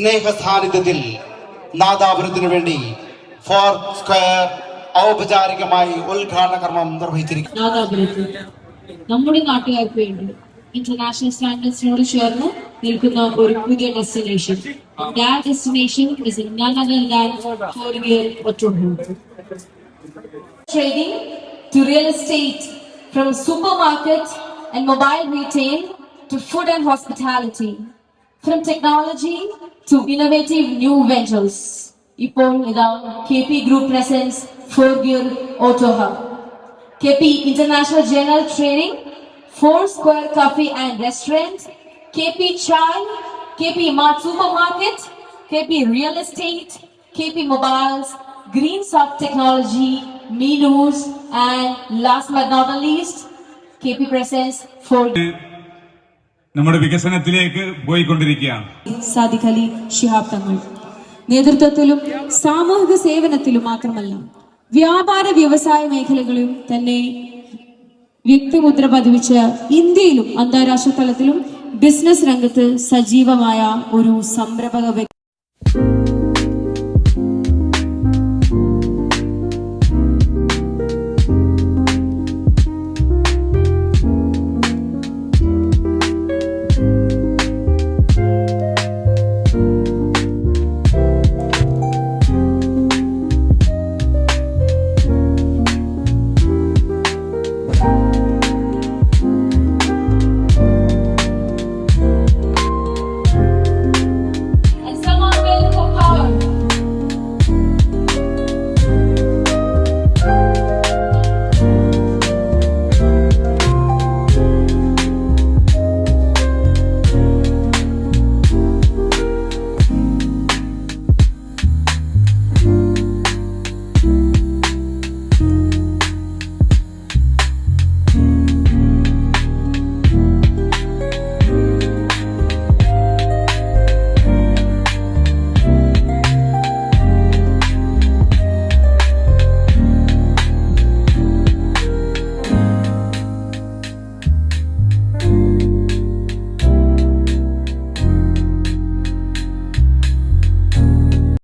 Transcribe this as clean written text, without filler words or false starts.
സ്നേഹസാന്നിധ്യത്തിൽ നാദാപുരത്തിനു വേണ്ടി four square ഔപചാരികമായി ഉദ്ഘാടന കർമ്മം നിർവഹിച്ചിരിക്കുന്നു. നാദാപുരത്ത് നമ്മുടെ നാട്ടുകാർക്ക് വേണ്ടി ഇന്റർനാഷണൽ സ്റ്റാൻഡേർഡ്സിനോട് ചേർന്ന് നിൽക്കുന്ന ഒരു പുതിയ destination. That destination is none other than Forgear Otoho. Trading to real estate, from supermarket and mobile retail to food and hospitality, from technology to innovative new ventures. ഇപ്പോൾ ഇതാ KP Group presents Forgear Otoho. KP International General Trading, Four Square Cafe and Restaurant, KP Chai, KP Mart Supermarket, KP Real Estate, KP Mobiles, Green Soft Technology, Menus, and last but not the least, KP presents for നമ്മുടെ വികസനത്തിലേക്ക് പോയിക്കൊണ്ടിരിക്കുകയാണ്. സാദിഖ് അലി ശിഹാബ് തങ്ങൾ നേതൃത്വത്തിലും സാമൂഹിക സേവനത്തിലും മാത്രമല്ല വ്യാപാര വ്യവസായ മേഖലകളിലും തന്നെ വ്യക്തിമുദ്ര പതിവിച്ച ഇന്ത്യയിലും അന്താരാഷ്ട്ര തലത്തിലും ബിസിനസ് രംഗത്ത് സജീവമായ ഒരു സംരംഭക